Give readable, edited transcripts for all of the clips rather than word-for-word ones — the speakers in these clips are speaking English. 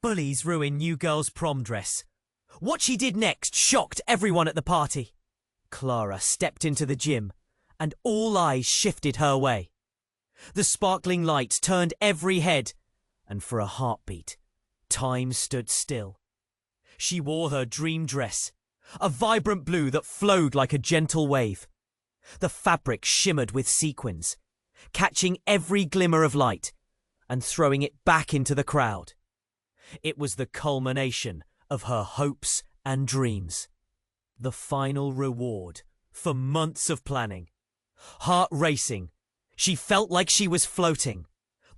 Bullies ruin new girl's prom dress. What she did next shocked everyone at the party. Clara stepped into the gym, and all eyes shifted her way. The sparkling lights turned every head, and for a heartbeat, time stood still. She wore her dream dress, a vibrant blue that flowed like a gentle wave. The fabric shimmered with sequins, catching every glimmer of light and throwing it back into the crowd. It was the culmination of her hopes and dreams. The final reward for months of planning. Heart racing, she felt like she was floating.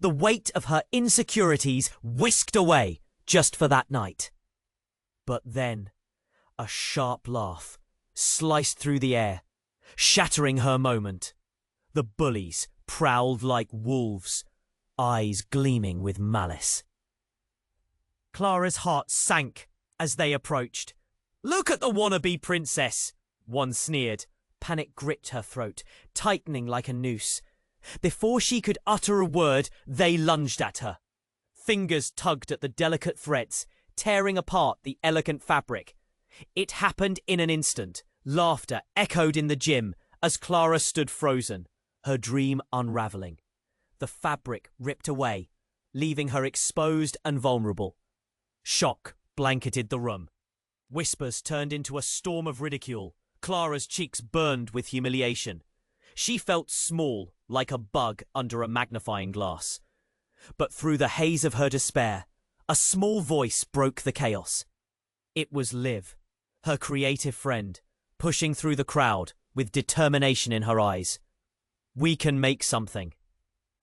The weight of her insecurities whisked away just for that night. But then, a sharp laugh sliced through the air, shattering her moment. The bullies prowled like wolves, eyes gleaming with malice. Clara's heart sank as they approached. "Look at the wannabe princess," one sneered. Panic gripped her throat, tightening like a noose. Before she could utter a word, they lunged at her. Fingers tugged at the delicate threads, tearing apart the elegant fabric. It happened in an instant. Laughter echoed in the gym as Clara stood frozen, her dream unraveling. The fabric ripped away, leaving her exposed and vulnerable. Shock blanketed the room. Whispers turned into a storm of ridicule. Clara's cheeks burned with humiliation. She felt small, like a bug under a magnifying glass. But through the haze of her despair, a small voice broke the chaos. It was Liv, her creative friend, pushing through the crowd with determination in her eyes. "We can make something."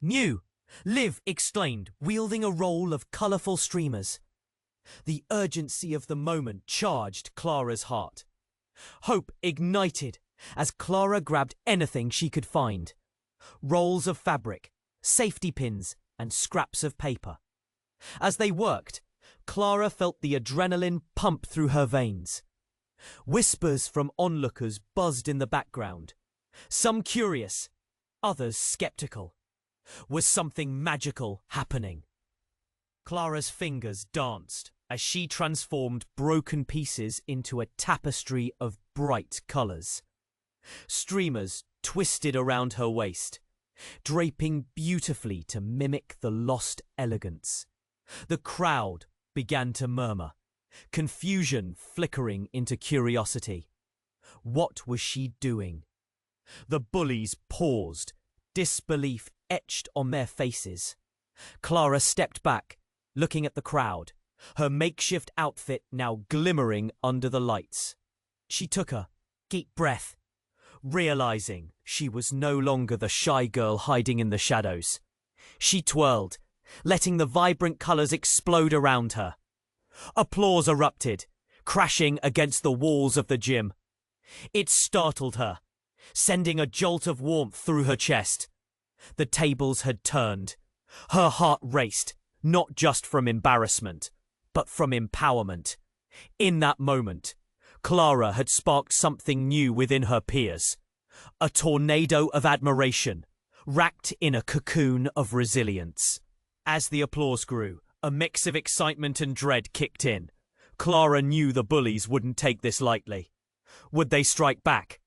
"New!" Liv exclaimed, wielding a roll of colourful streamers. The urgency of the moment charged Clara's heart. Hope ignited as Clara grabbed anything she could find. Rolls of fabric, safety pins, and scraps of paper. As they worked, Clara felt the adrenaline pump through her veins. Whispers from onlookers buzzed in the background. Some curious, others skeptical. Was something magical happening? Clara's fingers danced as she transformed broken pieces into a tapestry of bright colours. Streamers twisted around her waist, draping beautifully to mimic the lost elegance. The crowd began to murmur, confusion flickering into curiosity. What was she doing? The bullies paused, disbelief etched on their faces. Clara stepped back, looking at the crowd, her makeshift outfit now glimmering under the lights. She took a deep breath, realizing she was no longer the shy girl hiding in the shadows. She twirled, letting the vibrant colors explode around her. Applause erupted, crashing against the walls of the gym. It startled her, sending a jolt of warmth through her chest. The tables had turned. Her heart raced, not just from embarrassment, but from empowerment. In that moment, Clara had sparked something new within her peers. A tornado of admiration, wrapped in a cocoon of resilience. As the applause grew, a mix of excitement and dread kicked in. Clara knew the bullies wouldn't take this lightly. Would they strike back?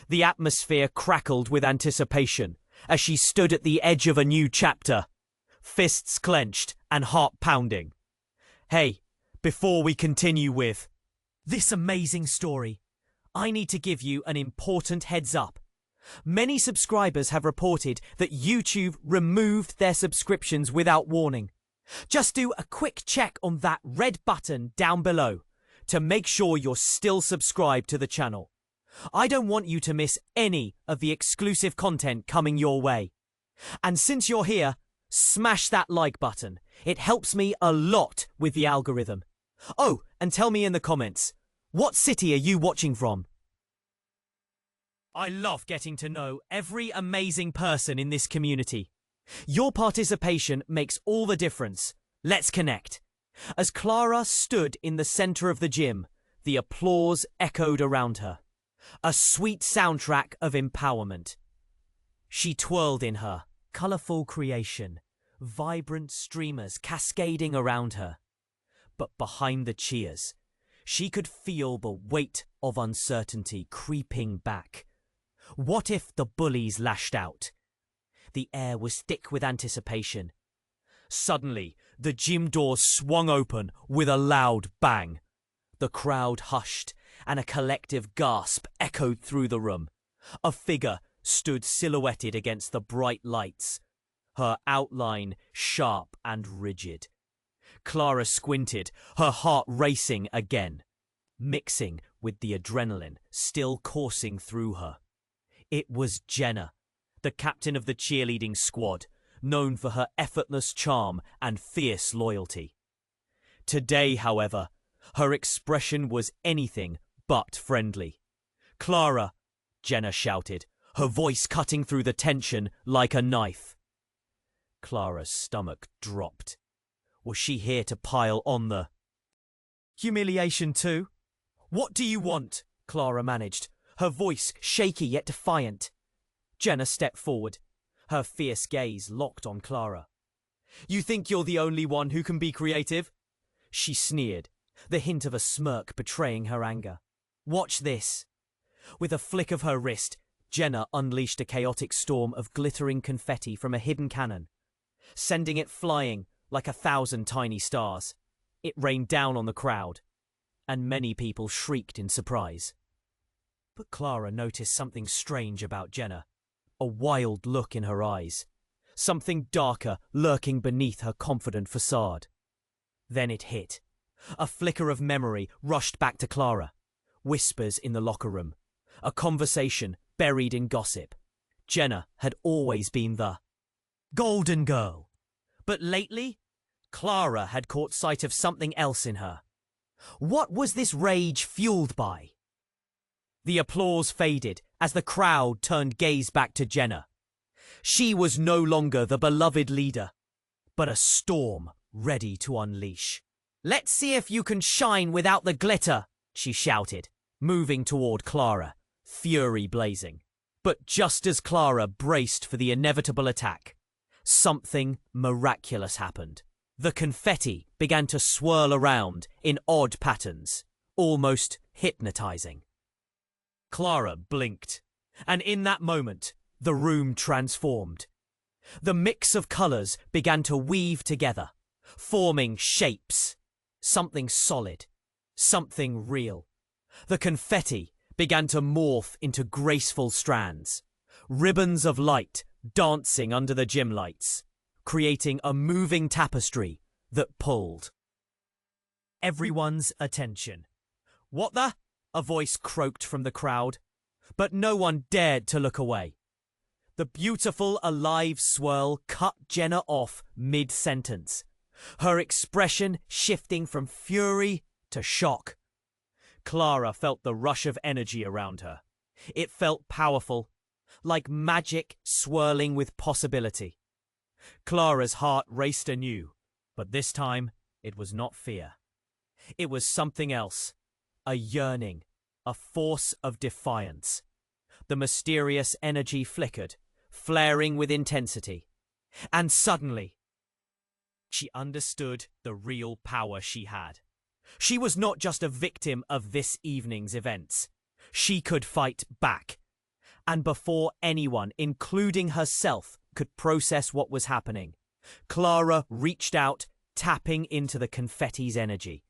The atmosphere crackled with anticipation as she stood at the edge of a new chapter, fists clenched and heart pounding. Hey, before we continue with this amazing story, I need to give you an important heads up. Many subscribers have reported that YouTube removed their subscriptions without warning. Just do a quick check on that red button down below to make sure you're still subscribed to the channel. I don't want you to miss any of the exclusive content coming your way. And since you're here, smash that like button. It helps me a lot with the algorithm. Oh, and tell me in the comments, what city are you watching from? I love getting to know every amazing person in this community. Your participation makes all the difference. Let's connect. As Clara stood in the center of the gym, the applause echoed around her. A sweet soundtrack of empowerment. She twirled in her colorful creation, vibrant streamers cascading around her. But behind the cheers, she could feel the weight of uncertainty creeping back. What if the bullies lashed out? The air was thick with anticipation. Suddenly, the gym doors swung open with a loud bang. The crowd hushed, and a collective gasp echoed through the room. A figure stood silhouetted against the bright lights, her outline sharp and rigid. Clara squinted, her heart racing again, mixing with the adrenaline still coursing through her. It was Jenna, the captain of the cheerleading squad, known for her effortless charm and fierce loyalty. Today, however, her expression was anything but friendly. "Clara!" Jenna shouted, her voice cutting through the tension like a knife. Clara's stomach dropped. Was she here to pile on the humiliation too? "What do you want?" Clara managed, her voice shaky yet defiant. Jenna stepped forward, her fierce gaze locked on Clara. "You think you're the only one who can be creative?" She sneered, the hint of a smirk betraying her anger. "Watch this." With a flick of her wrist, Jenna unleashed a chaotic storm of glittering confetti from a hidden cannon, sending it flying like 1,000 tiny stars. It rained down on the crowd, and many people shrieked in surprise. But Clara noticed something strange about Jenna, a wild look in her eyes, something darker lurking beneath her confident facade. Then it hit. A flicker of memory rushed back to Clara. Whispers in the locker room, a conversation buried in gossip. Jenna had always been the golden girl. But lately, Clara had caught sight of something else in her. What was this rage fueled by? The applause faded as the crowd turned gaze back to Jenna. She was no longer the beloved leader, but a storm ready to unleash. "Let's see if you can shine without the glitter," she shouted, moving toward Clara, fury blazing. But just as Clara braced for the inevitable attack, something miraculous happened. The confetti began to swirl around in odd patterns, almost hypnotizing. Clara blinked, and in that moment, the room transformed. The mix of colors began to weave together, forming shapes. Something solid, something real. The confetti began to morph into graceful strands, ribbons of light dancing under the gym lights, creating a moving tapestry that pulled everyone's attention. "What the?" a voice croaked from the crowd, but no one dared to look away. The beautiful, alive swirl cut Jenna off mid-sentence, her expression shifting from fury to shock. Clara felt the rush of energy around her. It felt powerful, like magic swirling with possibility. Clara's heart raced anew, but this time it was not fear. It was something else, a yearning, a force of defiance. The mysterious energy flickered, flaring with intensity. And suddenly, she understood the real power she had. She was not just a victim of this evening's events. She could fight back. And before anyone, including herself, could process what was happening, Clara reached out, tapping into the confetti's energy.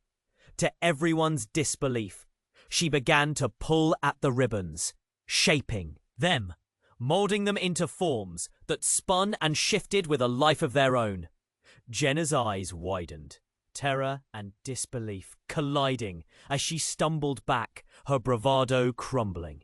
To everyone's disbelief, she began to pull at the ribbons, shaping them, molding them into forms that spun and shifted with a life of their own. Jenna's eyes widened, terror and disbelief colliding as she stumbled back, her bravado crumbling.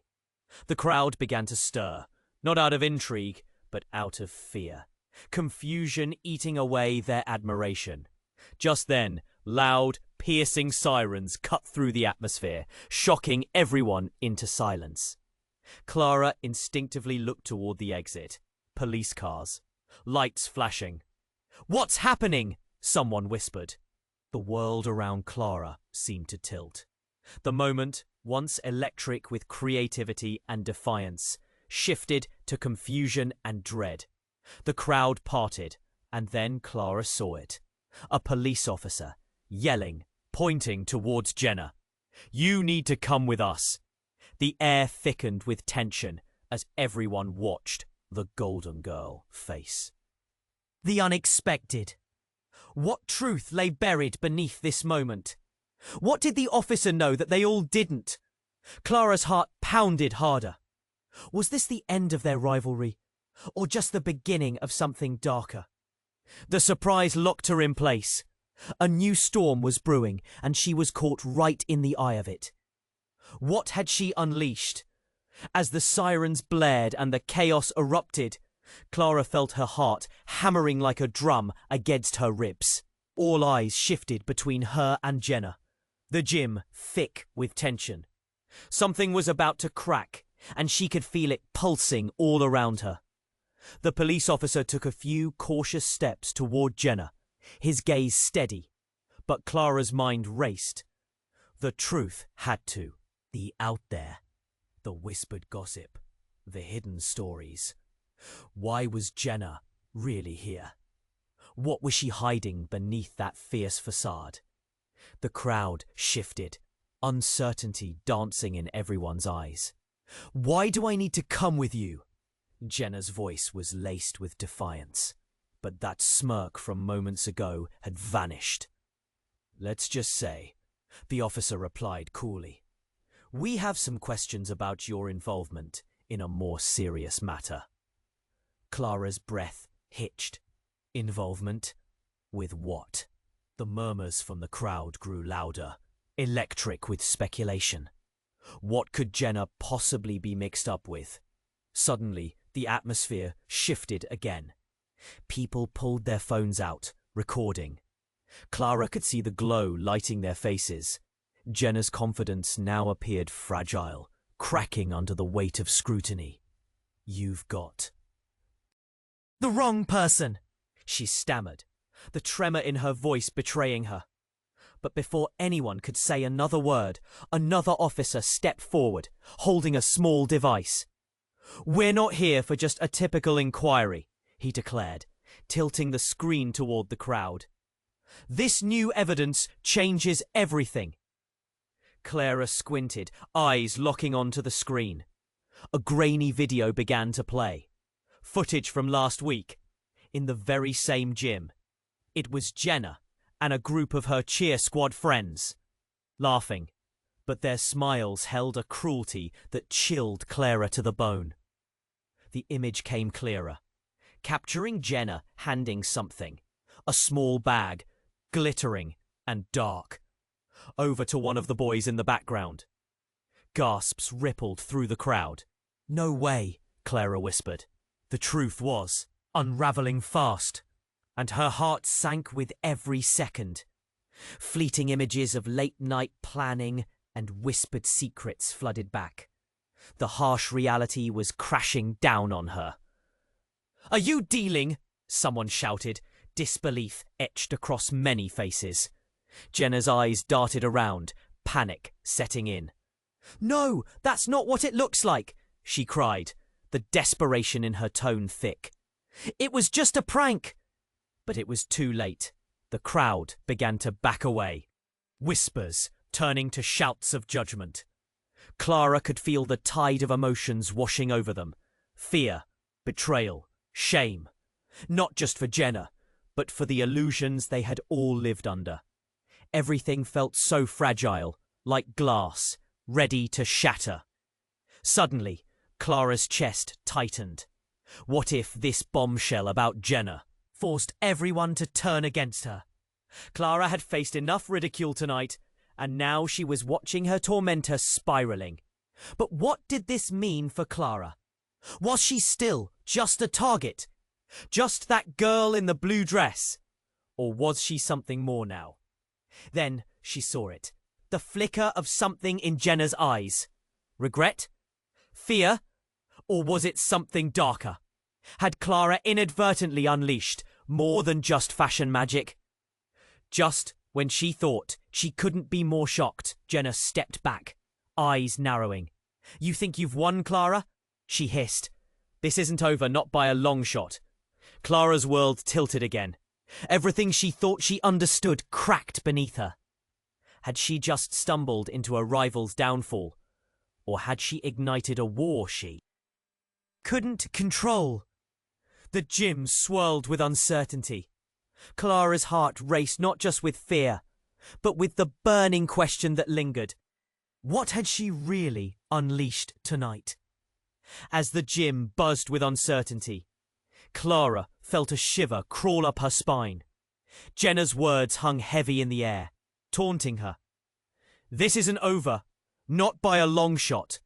The crowd began to stir, not out of intrigue, but out of fear, confusion eating away their admiration. Just then, loud, piercing sirens cut through the atmosphere, shocking everyone into silence. Clara instinctively looked toward the exit. Police cars, lights flashing. "What's happening?" someone whispered. The world around Clara seemed to tilt. The moment, once electric with creativity and defiance, shifted to confusion and dread. The crowd parted, and then Clara saw it. A police officer, yelling, pointing towards Jenna. "You need to come with us." The air thickened with tension as everyone watched the Golden Girl face. The unexpected. What truth lay buried beneath this moment? What did the officer know that they all didn't? Clara's heart pounded harder. Was this the end of their rivalry, or just the beginning of something darker? The surprise locked her in place. A new storm was brewing, and she was caught right in the eye of it. What had she unleashed? As the sirens blared and the chaos erupted, Clara felt her heart hammering like a drum against her ribs. All eyes shifted between her and Jenna, the gym thick with tension. Something was about to crack, and she could feel it pulsing all around her. The police officer took a few cautious steps toward Jenna, his gaze steady, but Clara's mind raced. The truth had to. The out there, the whispered gossip, the hidden stories. Why was Jenna really here? What was she hiding beneath that fierce facade? The crowd shifted, uncertainty dancing in everyone's eyes. "Why do I need to come with you?" Jenna's voice was laced with defiance, but that smirk from moments ago had vanished. "Let's just say," the officer replied coolly, "we have some questions about your involvement in a more serious matter." Clara's breath hitched. Involvement? With what? The murmurs from the crowd grew louder, electric with speculation. What could Jenna possibly be mixed up with? Suddenly, the atmosphere shifted again. People pulled their phones out, recording. Clara could see the glow lighting their faces. Jenna's confidence now appeared fragile, cracking under the weight of scrutiny. "You've got the wrong person," she stammered, the tremor in her voice betraying her. But before anyone could say another word, another officer stepped forward, holding a small device. "We're not here for just a typical inquiry," he declared, tilting the screen toward the crowd. "This new evidence changes everything." Clara squinted, eyes locking onto the screen. A grainy video began to play. Footage from last week, in the very same gym. It was Jenna and a group of her cheer squad friends, laughing, but their smiles held a cruelty that chilled Clara to the bone. The image came clearer, capturing Jenna handing something, a small bag, glittering and dark, over to one of the boys in the background. Gasps rippled through the crowd. "No way," Clara whispered. The truth was unraveling fast, and her heart sank with every second. Fleeting images of late-night planning and whispered secrets flooded back. The harsh reality was crashing down on her. "Are you dealing?" someone shouted, disbelief etched across many faces. Jenna's eyes darted around, panic setting in. "No, that's not what it looks like," she cried, the desperation in her tone thick. "It was just a prank." But it was too late. The crowd began to back away, whispers turning to shouts of judgment. Clara could feel the tide of emotions washing over them. Fear, betrayal, shame. Not just for Jenna, but for the illusions they had all lived under. Everything felt so fragile, like glass, ready to shatter. Suddenly, Clara's chest tightened. What if this bombshell about Jenna forced everyone to turn against her? Clara had faced enough ridicule tonight, and now she was watching her tormentor spiraling. But what did this mean for Clara? Was she still just a target? Just that girl in the blue dress? Or was she something more now? Then she saw it. The flicker of something in Jenna's eyes. Regret? Fear? Or was it something darker? Had Clara inadvertently unleashed more than just fashion magic? Just when she thought she couldn't be more shocked, Jenna stepped back, eyes narrowing. "You think you've won, Clara?" she hissed. "This isn't over, not by a long shot." Clara's world tilted again. Everything she thought she understood cracked beneath her. Had she just stumbled into a rival's downfall? Or had she ignited a war she couldn't control? The gym swirled with uncertainty. Clara's heart raced not just with fear, but with the burning question that lingered. What had she really unleashed tonight? As the gym buzzed with uncertainty, Clara felt a shiver crawl up her spine. Jenna's words hung heavy in the air, taunting her. This isn't over, not by a long shot.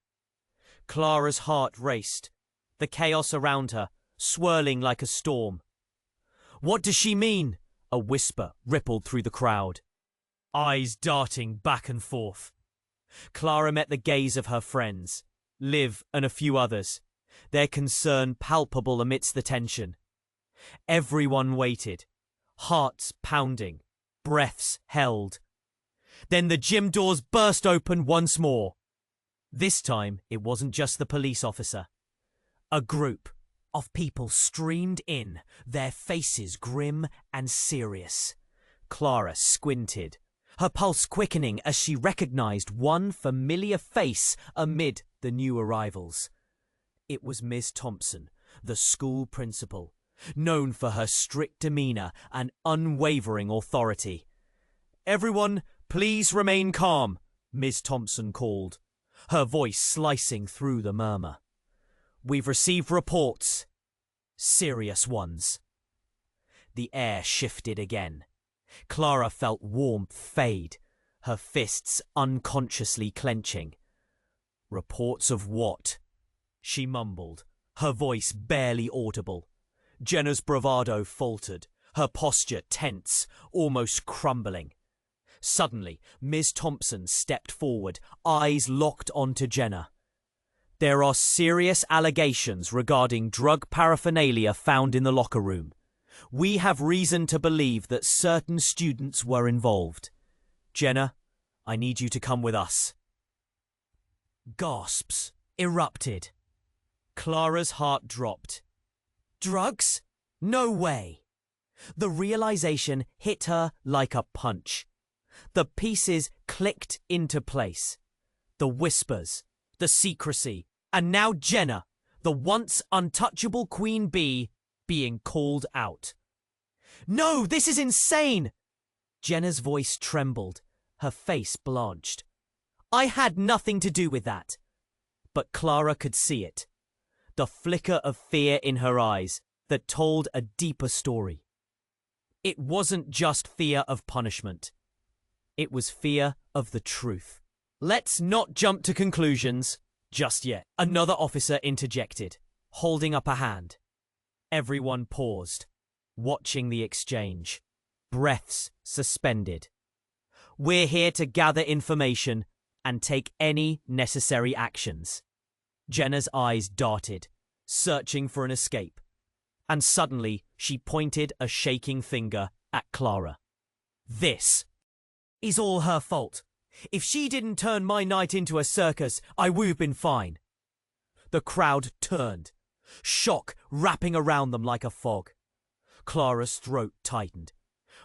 Clara's heart raced, the chaos around her swirling like a storm. What does she mean? A whisper rippled through the crowd, eyes darting back and forth. Clara met the gaze of her friends, Liv and a few others, their concern palpable amidst the tension. Everyone waited, hearts pounding, breaths held. Then the gym doors burst open once more. This time, it wasn't just the police officer. A group of people streamed in, their faces grim and serious. Clara squinted, her pulse quickening as she recognized one familiar face amid the new arrivals. It was Ms. Thompson, the school principal, known for her strict demeanor and unwavering authority. "Everyone, please remain calm," Ms. Thompson called, her voice slicing through the murmur. "We've received reports. Serious ones." The air shifted again. Clara felt warmth fade, her fists unconsciously clenching. "Reports of what?" she mumbled, her voice barely audible. Jenna's bravado faltered, her posture tense, almost crumbling. Suddenly, Ms. Thompson stepped forward, eyes locked onto Jenna. "There are serious allegations regarding drug paraphernalia found in the locker room. We have reason to believe that certain students were involved. Jenna, I need you to come with us." Gasps erupted. Clara's heart dropped. Drugs? No way. The realization hit her like a punch. The pieces clicked into place. The whispers, the secrecy, and now Jenna, the once untouchable Queen Bee, being called out. "No, this is insane!" Jenna's voice trembled, her face blanched. "I had nothing to do with that." But Clara could see it. The flicker of fear in her eyes that told a deeper story. It wasn't just fear of punishment. It was fear of the truth. "Let's not jump to conclusions just yet," another officer interjected, holding up a hand. Everyone paused, watching the exchange, breaths suspended. "We're here to gather information and take any necessary actions." Jenna's eyes darted, searching for an escape, and suddenly she pointed a shaking finger at Clara. "This is all her fault. If she didn't turn my night into a circus, I would have been fine." The crowd turned, shock wrapping around them like a fog. Clara's throat tightened.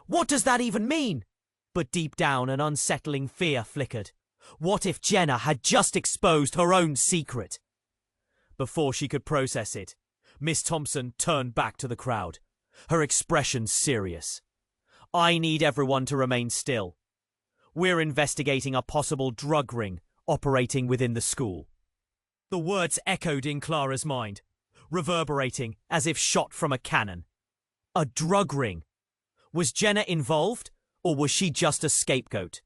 What does that even mean? But deep down, an unsettling fear flickered. What if Jenna had just exposed her own secret? Before she could process it, Miss Thompson turned back to the crowd, her expression serious. "I need everyone to remain still. We're investigating a possible drug ring operating within the school." The words echoed in Clara's mind, reverberating as if shot from a cannon. A drug ring. Was Jenna involved, or was she just a scapegoat?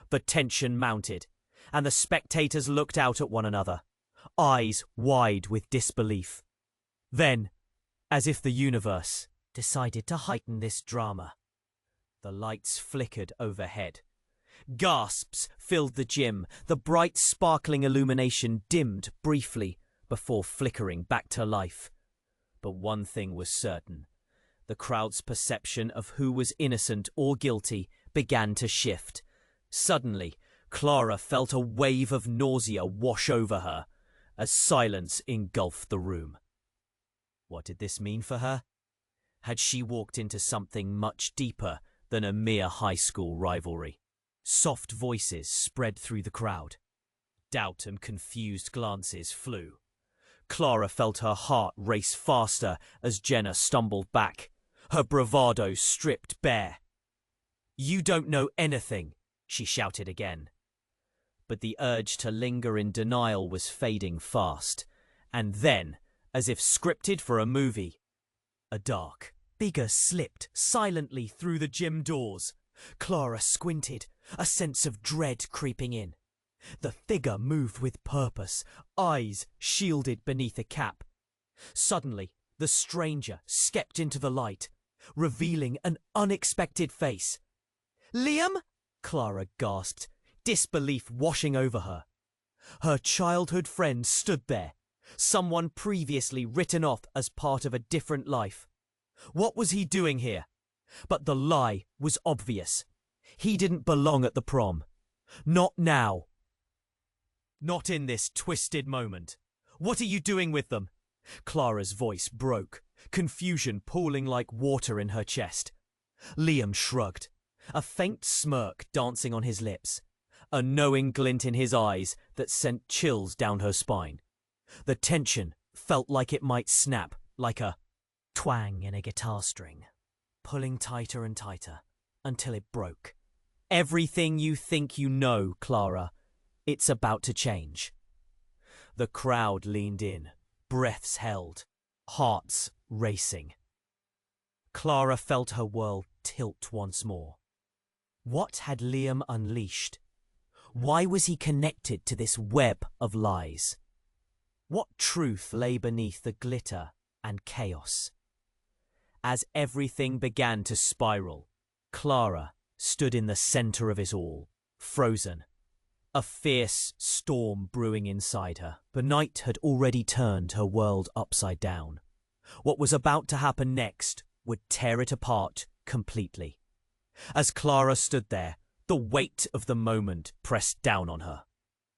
The tension mounted, and the spectators looked out at one another, eyes wide with disbelief. Then, as if the universe decided to heighten this drama, the lights flickered overhead. Gasps filled the gym, the bright sparkling illumination dimmed briefly before flickering back to life. But one thing was certain. The crowd's perception of who was innocent or guilty began to shift. Suddenly, Clara felt a wave of nausea wash over her as silence engulfed the room. What did this mean for her? Had she walked into something much deeper than a mere high school rivalry? Soft voices spread through the crowd. Doubt and confused glances flew. Clara felt her heart race faster as Jenna stumbled back, her bravado stripped bare. "You don't know anything," she shouted again. But the urge to linger in denial was fading fast, and then, as if scripted for a movie, a dark figure slipped silently through the gym doors. Clara squinted, a sense of dread creeping in. The figure moved with purpose, eyes shielded beneath a cap. Suddenly, the stranger stepped into the light, revealing an unexpected face. "Liam?" Clara gasped, disbelief washing over her. Her childhood friend stood there, someone previously written off as part of a different life. What was he doing here? But the lie was obvious. He didn't belong at the prom. Not now. Not in this twisted moment. "What are you doing with them?" Clara's voice broke, confusion pooling like water in her chest. Liam shrugged, a faint smirk dancing on his lips, a knowing glint in his eyes that sent chills down her spine. The tension felt like it might snap, like a twang in a guitar string, pulling tighter and tighter until it broke. "Everything you think you know, Clara. It's about to change." The crowd leaned in, breaths held, hearts racing. Clara felt her world tilt once more. What had Liam unleashed? Why was he connected to this web of lies? What truth lay beneath the glitter and chaos? As everything began to spiral, Clara stood in the center of it all, frozen. A fierce storm brewing inside her. The night had already turned her world upside down. What was about to happen next would tear it apart completely. As Clara stood there, the weight of the moment pressed down on her.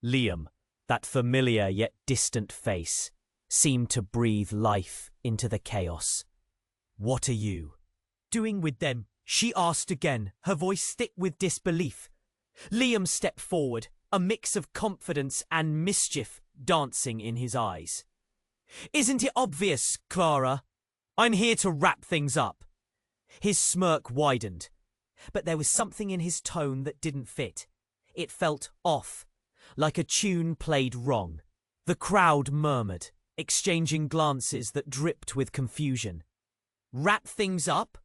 Liam, that familiar yet distant face, seemed to breathe life into the chaos. "What are you doing with them?" she asked again, her voice thick with disbelief. Liam stepped forward, a mix of confidence and mischief dancing in his eyes. "Isn't it obvious, Clara? I'm here to wrap things up." His smirk widened, but there was something in his tone that didn't fit. It felt off, like a tune played wrong. The crowd murmured, exchanging glances that dripped with confusion. "Wrap things up?"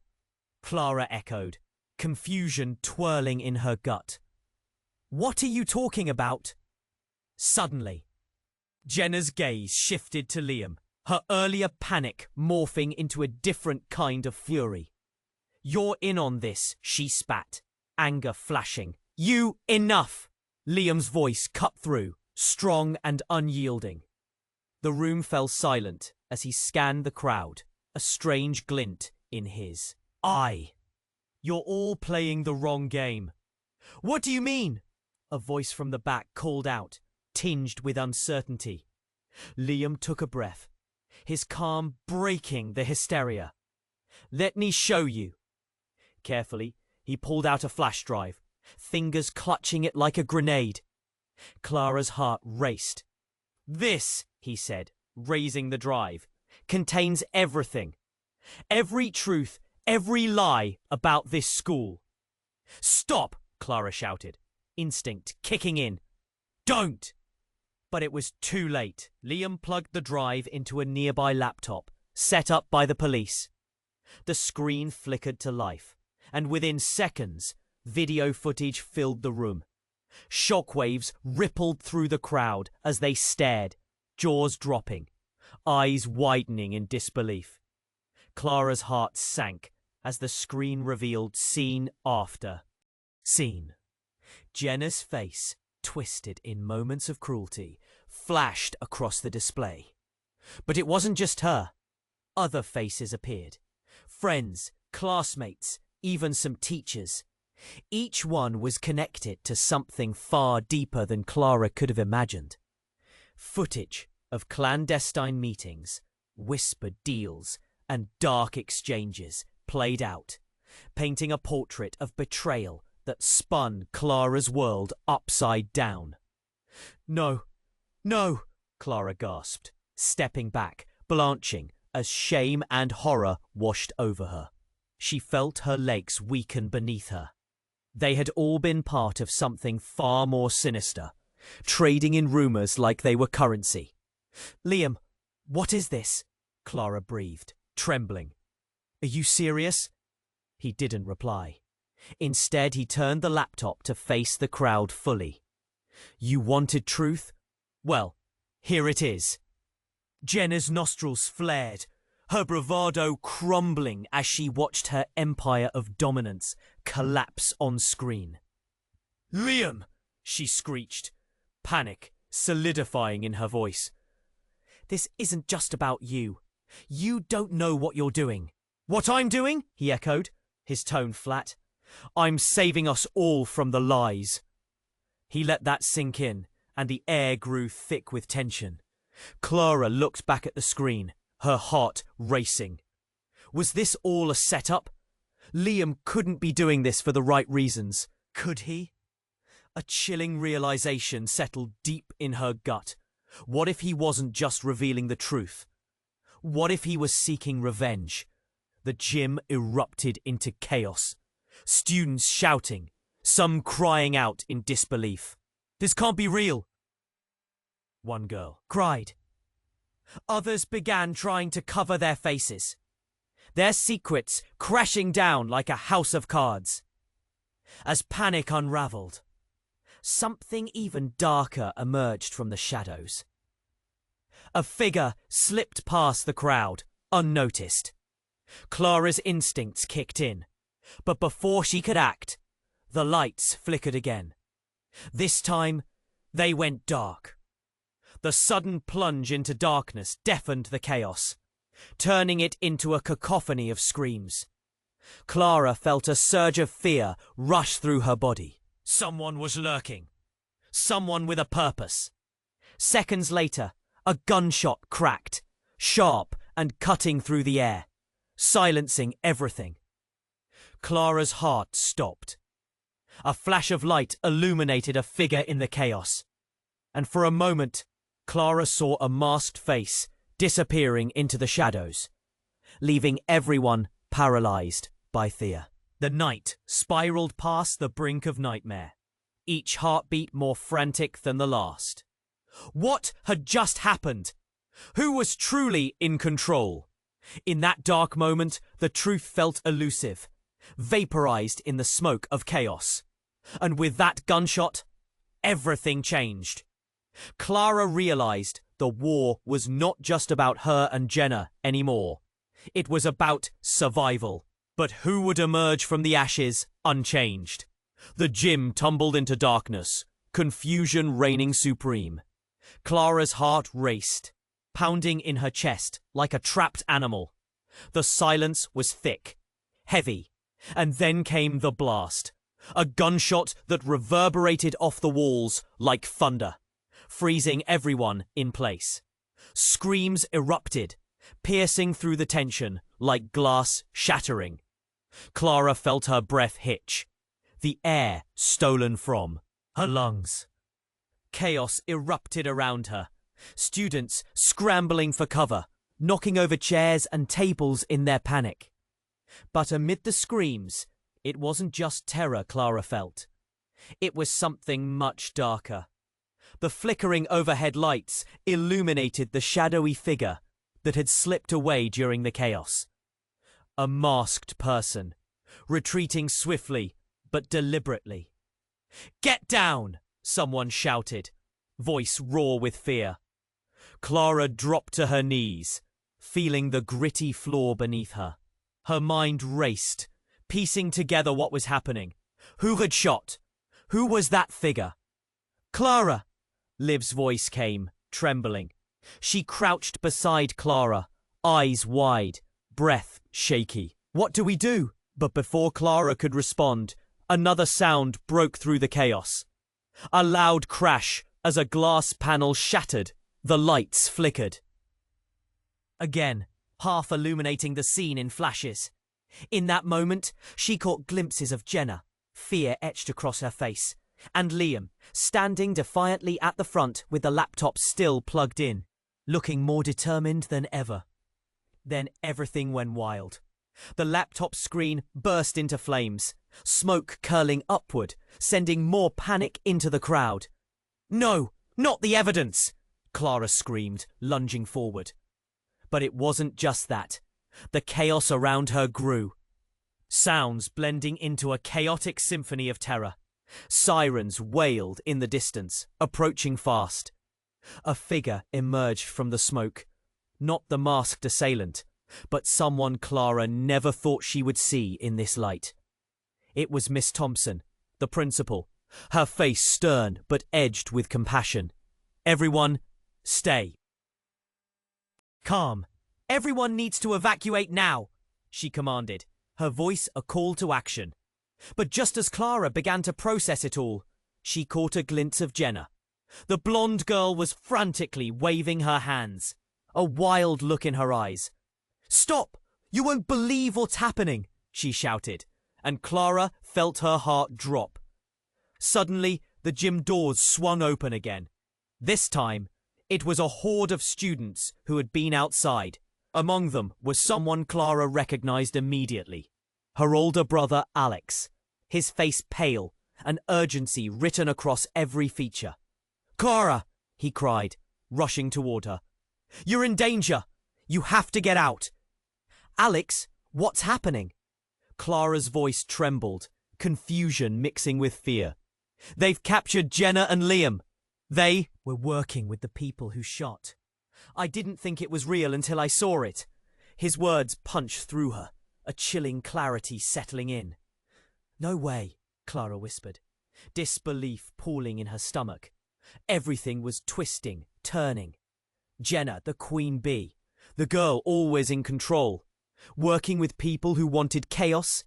Clara echoed, confusion twirling in her gut. "What are you talking about?" Suddenly, Jenna's gaze shifted to Liam, her earlier panic morphing into a different kind of fury. "You're in on this," she spat, anger flashing. "You, enough!" Liam's voice cut through, strong and unyielding. The room fell silent as he scanned the crowd, a strange glint in his eye. "You're all playing the wrong game." "What do you mean?" A voice from the back called out, tinged with uncertainty. Liam took a breath, his calm breaking the hysteria. "Let me show you." Carefully, he pulled out a flash drive, fingers clutching it like a grenade. Clara's heart raced. "This," he said, raising the drive, "contains everything. Every truth, every lie about this school." "Stop!" Clara shouted, instinct kicking in. "Don't!" But it was too late. Liam plugged the drive into a nearby laptop, set up by the police. The screen flickered to life, and within seconds, video footage filled the room. Shockwaves rippled through the crowd as they stared, jaws dropping, eyes widening in disbelief. Clara's heart sank as the screen revealed scene after scene. Jenna's face, twisted in moments of cruelty, flashed across the display. But it wasn't just her. Other faces appeared. Friends, classmates, even some teachers. Each one was connected to something far deeper than Clara could have imagined. Footage of clandestine meetings, whispered deals, and dark exchanges played out, painting a portrait of betrayal that spun Clara's world upside down. "No, no," Clara gasped, stepping back, blanching as shame and horror washed over her. She felt her legs weaken beneath her. They had all been part of something far more sinister, trading in rumors like they were currency. "Liam, what is this?" Clara breathed, trembling. "Are you serious?" He didn't reply. Instead, he turned the laptop to face the crowd fully. "You wanted truth? Well, here it is." Jenna's nostrils flared, her bravado crumbling as she watched her empire of dominance collapse on screen. "Liam!" she screeched, panic solidifying in her voice. "This isn't just about you. You don't know what you're doing." "What I'm doing?" he echoed, his tone flat. "I'm saving us all from the lies." He let that sink in, and the air grew thick with tension. Clara looked back at the screen, her heart racing. Was this all a setup? Liam couldn't be doing this for the right reasons, could he? A chilling realization settled deep in her gut. What if he wasn't just revealing the truth? What if he was seeking revenge? The gym erupted into chaos. Students shouting, some crying out in disbelief. "This can't be real," one girl cried. Others began trying to cover their faces, their secrets crashing down like a house of cards. As panic unraveled, something even darker emerged from the shadows. A figure slipped past the crowd, unnoticed. Clara's instincts kicked in, but before she could act, the lights flickered again. This time, they went dark. The sudden plunge into darkness deafened the chaos, turning it into a cacophony of screams. Clara felt a surge of fear rush through her body. Someone was lurking. Someone with a purpose. Seconds later, a gunshot cracked, sharp and cutting through the air, silencing everything. Clara's heart stopped. A flash of light illuminated a figure in the chaos, and for a moment, Clara saw a masked face disappearing into the shadows, leaving everyone paralyzed by fear. The night spiraled past the brink of nightmare, each heartbeat more frantic than the last. What had just happened? Who was truly in control? In that dark moment, the truth felt elusive, vaporized in the smoke of chaos. And with that gunshot, everything changed. Clara realized the war was not just about her and Jenna anymore. It was about survival. But who would emerge from the ashes unchanged? The gym tumbled into darkness, confusion reigning supreme. Clara's heart raced, pounding in her chest like a trapped animal. The silence was thick, heavy, and then came the blast. A gunshot that reverberated off the walls like thunder, freezing everyone in place. Screams erupted, piercing through the tension like glass shattering. Clara felt her breath hitch, the air stolen from her lungs. Chaos erupted around her, students scrambling for cover, knocking over chairs and tables in their panic. But amid the screams, it wasn't just terror Clara felt. It was something much darker. The flickering overhead lights illuminated the shadowy figure that had slipped away during the chaos. A masked person, retreating swiftly but deliberately. "Get down!" someone shouted, voice raw with fear. Clara dropped to her knees, feeling the gritty floor beneath her. Her mind raced, piecing together what was happening. Who had shot? Who was that figure? "Clara!" Liv's voice came, trembling. She crouched beside Clara, eyes wide, breath shaky. "What do we do?" But before Clara could respond, another sound broke through the chaos. A loud crash as a glass panel shattered, the lights flickered. Again, half illuminating the scene in flashes. In that moment, she caught glimpses of Jenna, Fear etched across her face, and Liam, standing defiantly at the front with the laptop still plugged in, looking more determined than ever. Then everything went wild. The laptop screen burst into flames, smoke curling upward, sending more panic into the crowd. "No, not the evidence!" Clara screamed, lunging forward. But it wasn't just that. The chaos around her grew. Sounds blending into a chaotic symphony of terror. Sirens wailed in the distance, approaching fast. A figure emerged from the smoke. Not the masked assailant, but someone Clara never thought she would see in this light. It was Miss Thompson, the principal, her face stern but edged with compassion. "Everyone, stay." "Calm. Everyone needs to evacuate now," she commanded, her voice a call to action. But just as Clara began to process it all, she caught a glimpse of Jenna. The blonde girl was frantically waving her hands, a wild look in her eyes. "Stop! You won't believe what's happening," she shouted, and Clara felt her heart drop. Suddenly, the gym doors swung open again. This time, it was a horde of students who had been outside. Among them was someone Clara recognized immediately. Her older brother, Alex, his face pale, an urgency written across every feature. "Clara!" he cried, rushing toward her. "You're in danger! You have to get out!" "Alex, what's happening?" Clara's voice trembled, confusion mixing with fear. "They've captured Jenna and Liam. They were working with the people who shot. I didn't think it was real until I saw it." His words punched through her, a chilling clarity settling in. "No way," Clara whispered, disbelief pooling in her stomach. Everything was twisting, turning. Jenna, the queen bee, the girl always in control, working with people who wanted chaos,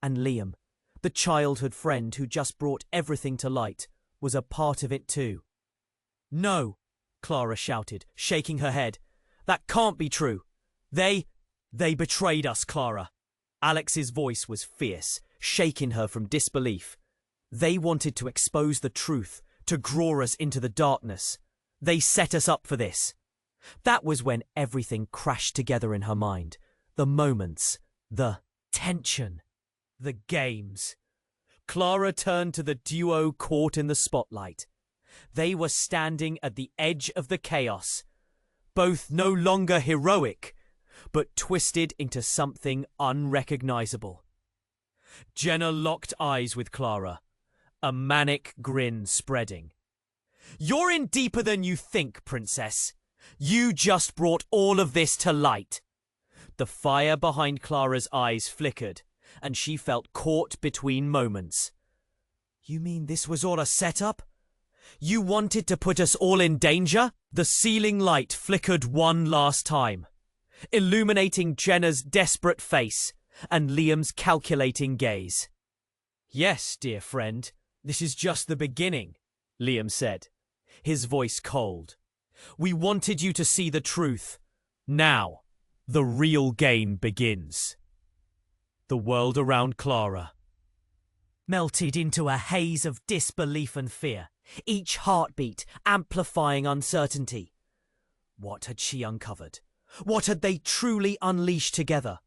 and Liam, the childhood friend who just brought everything to light, was a part of it too. "No," Clara shouted, shaking her head. "That can't be true. They betrayed us, Clara." Alex's voice was fierce, shaking her from disbelief. "They wanted to expose the truth, to draw us into the darkness. They set us up for this." That was when everything crashed together in her mind. The moments, the tension, the games. Clara turned to the duo caught in the spotlight. They were standing at the edge of the chaos, both no longer heroic, but twisted into something unrecognizable. Jenna locked eyes with Clara, a manic grin spreading. "You're in deeper than you think, Princess. You just brought all of this to light." The fire behind Clara's eyes flickered, and she felt caught between moments. "You mean this was all a setup? You wanted to put us all in danger?" The ceiling light flickered one last time, illuminating Jenna's desperate face and Liam's calculating gaze. "Yes, dear friend, this is just the beginning," Liam said, his voice cold. "We wanted you to see the truth. Now, the real game begins." The world around Clara melted into a haze of disbelief and fear, each heartbeat amplifying uncertainty. What had she uncovered? What had they truly unleashed together?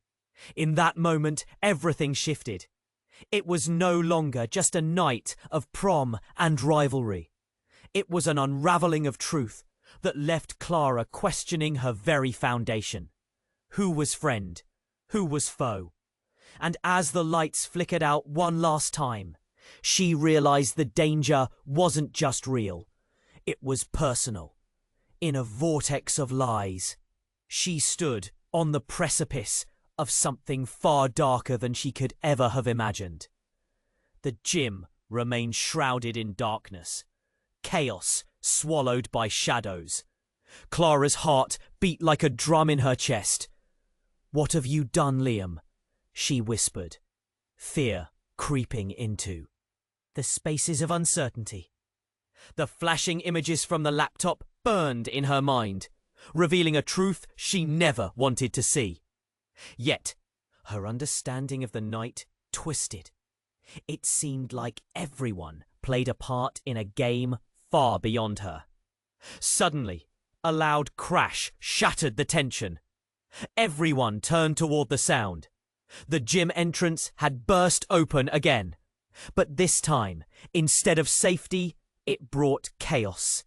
In that moment, everything shifted. It was no longer just a night of prom and rivalry. It was an unraveling of truth that left Clara questioning her very foundation. Who was friend? Who was foe? And as the lights flickered out one last time, she realized the danger wasn't just real. It was personal. In a vortex of lies, she stood on the precipice of something far darker than she could ever have imagined. The gym remained shrouded in darkness. Chaos swallowed by shadows. Clara's heart beat like a drum in her chest. "What have you done, Liam?" she whispered, fear creeping into the spaces of uncertainty. The flashing images from the laptop burned in her mind, revealing a truth she never wanted to see. Yet, her understanding of the night twisted. It seemed like everyone played a part in a game far beyond her. Suddenly, a loud crash shattered the tension. Everyone turned toward the sound. The gym entrance had burst open again. But this time, instead of safety, it brought chaos.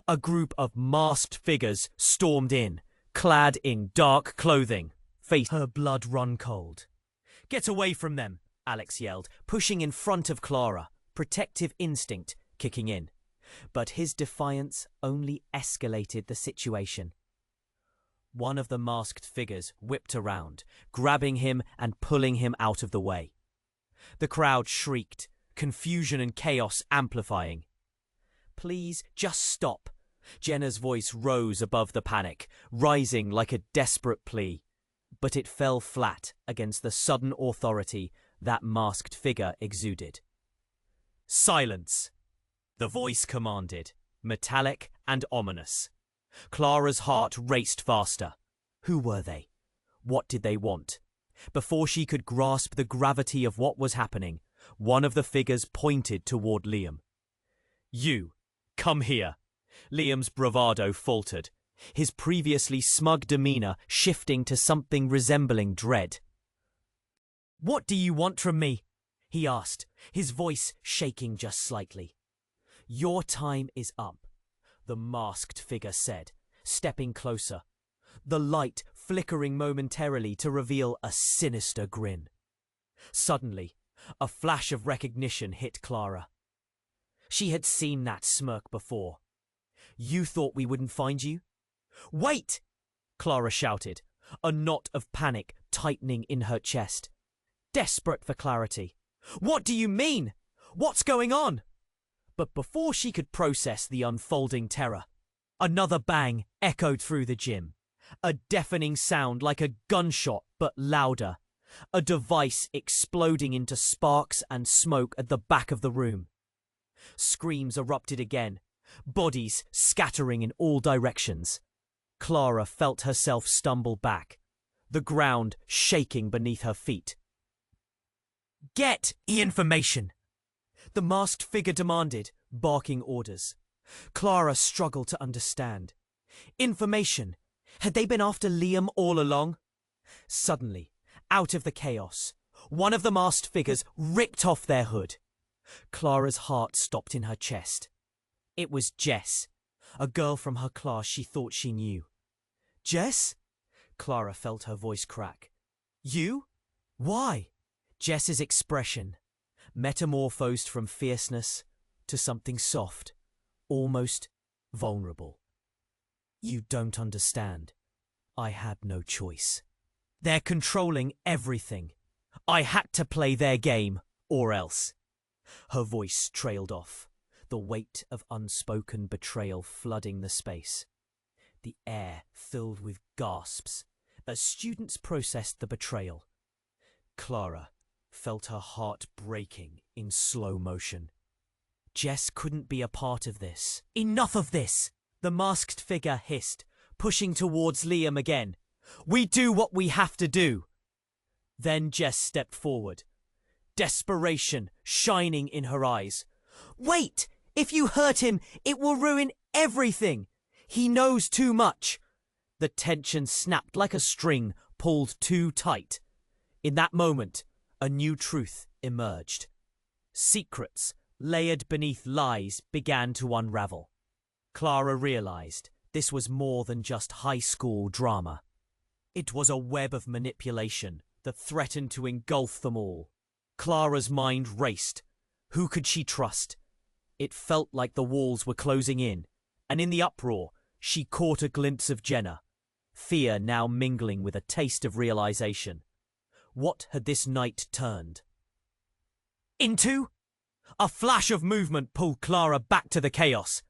A group of masked figures stormed in, clad in dark clothing. Her blood run cold. "Get away from them," Alex yelled, pushing in front of Clara, protective instinct kicking in. But his defiance only escalated the situation. One of the masked figures whipped around, grabbing him and pulling him out of the way. The crowd shrieked, confusion and chaos amplifying. "Please, just stop." Jenna's voice rose above the panic, rising like a desperate plea. But it fell flat against the sudden authority that masked figure exuded. "Silence!" the voice commanded, metallic and ominous. Clara's heart raced faster. Who were they? What did they want? Before she could grasp the gravity of what was happening, one of the figures pointed toward Liam. "You, come here." Liam's bravado faltered, his previously smug demeanor shifting to something resembling dread. "What do you want from me?" he asked, his voice shaking just slightly. "Your time is up," the masked figure said, stepping closer, the light flickering momentarily to reveal a sinister grin. Suddenly, a flash of recognition hit Clara. She had seen that smirk before. "You thought we wouldn't find you?" "Wait!" Clara shouted, a knot of panic tightening in her chest. Desperate for clarity. "What do you mean? What's going on?" But before she could process the unfolding terror, another bang echoed through the gym. A deafening sound like a gunshot, but louder. A device exploding into sparks and smoke at the back of the room. Screams erupted again, bodies scattering in all directions. Clara felt herself stumble back, the ground shaking beneath her feet. "Get the information!" the masked figure demanded, barking orders. Clara struggled to understand. Information? Had they been after Liam all along? Suddenly, out of the chaos, one of the masked figures ripped off their hood. Clara's heart stopped in her chest. It was Jess, a girl from her class she thought she knew. "Jess?" Clara felt her voice crack. "You? Why?" Jess's expression, metamorphosed from fierceness to something soft, almost vulnerable. "You don't understand. I had no choice. They're controlling everything. I had to play their game, or else." Her voice trailed off, the weight of unspoken betrayal flooding the space. The air filled with gasps as students processed the betrayal. Clara felt her heart breaking in slow motion. Jess couldn't be a part of this. "Enough of this!" the masked figure hissed, pushing towards Liam again. "We do what we have to do." Then Jess stepped forward, desperation shining in her eyes. "Wait! If you hurt him, it will ruin everything! He knows too much!" The tension snapped like a string pulled too tight. In that moment, a new truth emerged. Secrets layered beneath lies began to unravel. Clara realized this was more than just high school drama. It was a web of manipulation that threatened to engulf them all. Clara's mind raced. Who could she trust? It felt like the walls were closing in, and in the uproar, she caught a glimpse of Jenna, fear now mingling with a taste of realization. What had this night turned into? A flash of movement pulled Clara back to the chaos.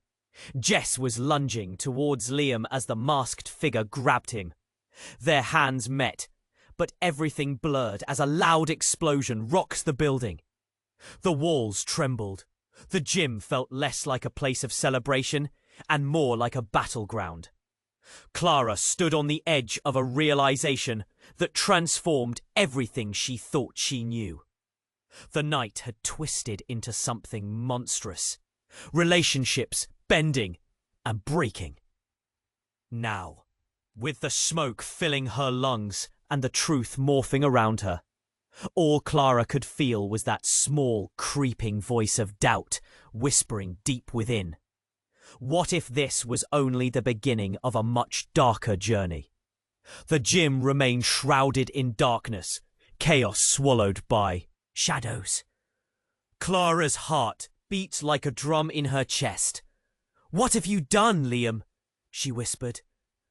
Jess was lunging towards Liam as the masked figure grabbed him. Their hands met, but everything blurred as a loud explosion rocked the building. The walls trembled. The gym felt less like a place of celebration and more like a battleground. Clara stood on the edge of a realization that transformed everything she thought she knew. The night had twisted into something monstrous. Relationships bending and breaking. Now, with the smoke filling her lungs and the truth morphing around her, all Clara could feel was that small, creeping voice of doubt whispering deep within. What if this was only the beginning of a much darker journey? The gym remained shrouded in darkness, chaos swallowed by shadows. Clara's heart beat like a drum in her chest. "What have you done, Liam?" she whispered,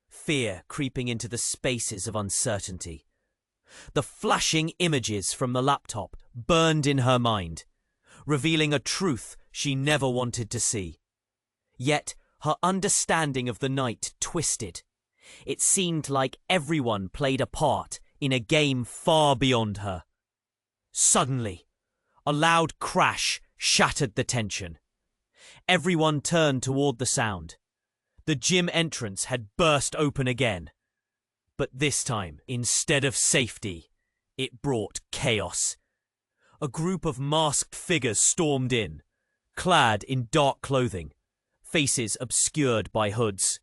fear creeping into the spaces of uncertainty. The flashing images from the laptop burned in her mind, revealing a truth she never wanted to see. Yet her understanding of the night twisted. It seemed like everyone played a part in a game far beyond her. Suddenly, a loud crash shattered the tension. Everyone turned toward the sound. The gym entrance had burst open again. But this time, instead of safety, it brought chaos. A group of masked figures stormed in, clad in dark clothing, faces obscured by hoods.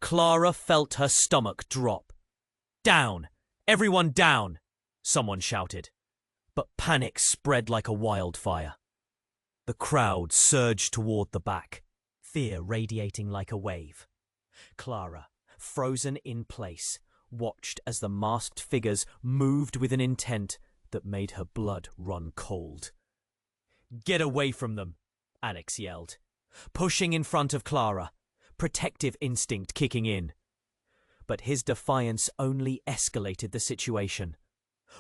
Clara felt her stomach drop. "Down! Everyone down!" someone shouted. But panic spread like a wildfire. The crowd surged toward the back, fear radiating like a wave. Clara, frozen in place, watched as the masked figures moved with an intent that made her blood run cold. "Get away from them," Alex yelled, pushing in front of Clara, protective instinct kicking in. But his defiance only escalated the situation.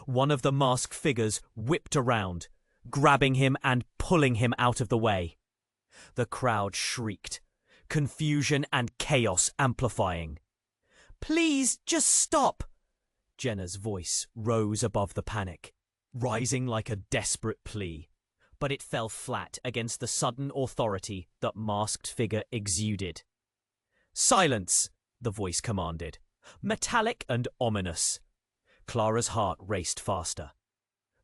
One of the masked figures whipped around, grabbing him and pulling him out of the way. The crowd shrieked, confusion and chaos amplifying. "Please, just stop!" Jenna's voice rose above the panic, rising like a desperate plea. But it fell flat against the sudden authority that masked figure exuded. "Silence!" the voice commanded, metallic and ominous. Clara's heart raced faster.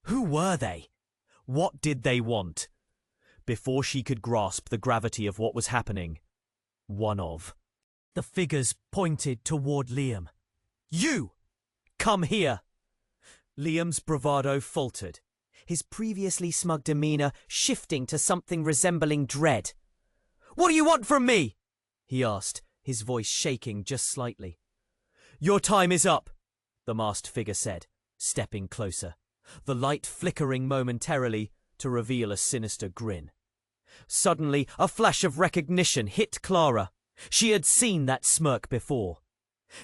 Who were they? What did they want? Before she could grasp the gravity of what was happening, the figures pointed toward Liam. "You! Come here!" Liam's bravado faltered, his previously smug demeanor shifting to something resembling dread. "What do you want from me?" he asked, his voice shaking just slightly. "Your time is up," the masked figure said, stepping closer, the light flickering momentarily to reveal a sinister grin. Suddenly, a flash of recognition hit Clara. She had seen that smirk before.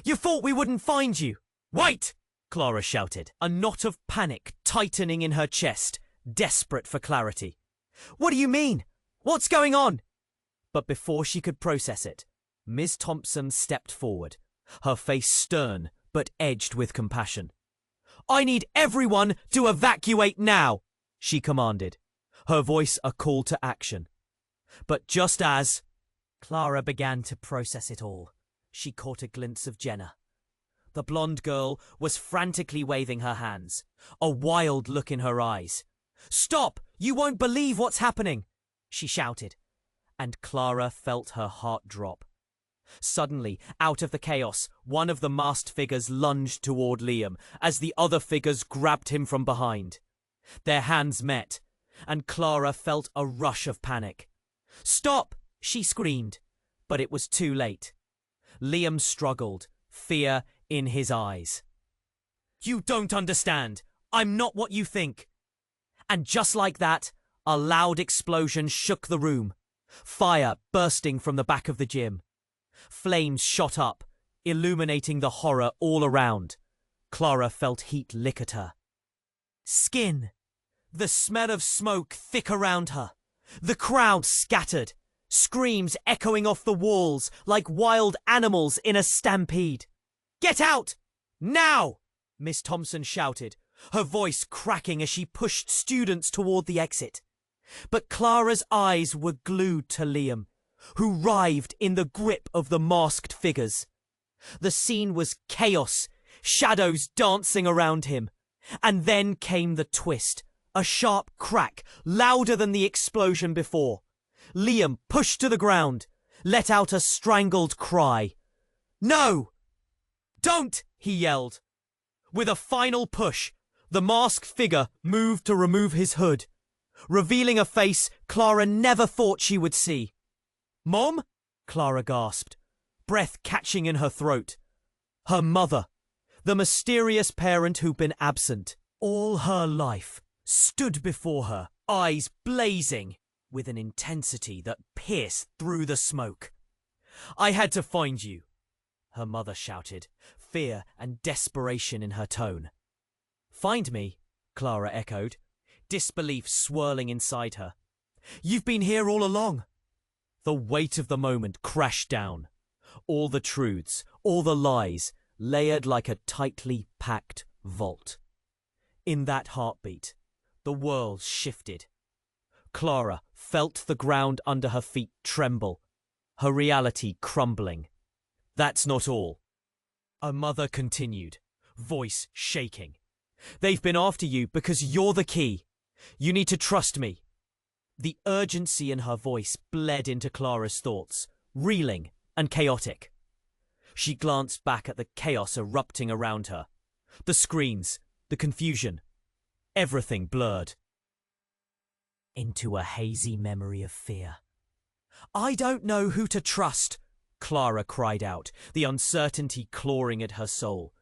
"You thought we wouldn't find you!" "Wait!" Clara shouted, a knot of panic tightening in her chest, desperate for clarity. "What do you mean? What's going on?" But before she could process it, Ms. Thompson stepped forward, her face stern but edged with compassion. "I need everyone to evacuate now," she commanded, her voice a call to action. But just as Clara began to process it all, she caught a glimpse of Jenna. The blonde girl was frantically waving her hands, a wild look in her eyes. "Stop! You won't believe what's happening!" she shouted, and Clara felt her heart drop. Suddenly, out of the chaos, one of the masked figures lunged toward Liam as the other figures grabbed him from behind. Their hands met, and Clara felt a rush of panic. "Stop!" she screamed, but it was too late. Liam struggled, fear in his eyes. "You don't understand. I'm not what you think." And just like that, a loud explosion shook the room, fire bursting from the back of the gym. Flames shot up, illuminating the horror all around. Clara felt heat lick at her skin. The smell of smoke thick around her. The crowd scattered, screams echoing off the walls like wild animals in a stampede. "Get out! Now!" Miss Thompson shouted, her voice cracking as she pushed students toward the exit. But Clara's eyes were glued to Liam, who writhed in the grip of the masked figures. The scene was chaos, shadows dancing around him. And then came the twist, A sharp crack, louder than the explosion before. Liam pushed to the ground, let out a strangled cry. "No! Don't!" he yelled. With a final push, the masked figure moved to remove his hood, revealing a face Clara never thought she would see. "Mom?" Clara gasped, breath catching in her throat. Her mother, the mysterious parent who'd been absent all her life, stood before her, eyes blazing with an intensity that pierced through the smoke. "I had to find you," her mother shouted, fear and desperation in her tone. "Find me?" Clara echoed, disbelief swirling inside her. "You've been here all along." The weight of the moment crashed down. All the truths, all the lies, layered like a tightly packed vault. In that heartbeat, the world shifted. Clara felt the ground under her feet tremble, her reality crumbling. "That's not all," her mother continued, voice shaking. "They've been after you because you're the key. You need to trust me." The urgency in her voice bled into Clara's thoughts, reeling and chaotic. She glanced back at the chaos erupting around her. The screens, the confusion, everything blurred into a hazy memory of fear. "I don't know who to trust," Clara cried out, the uncertainty clawing at her soul.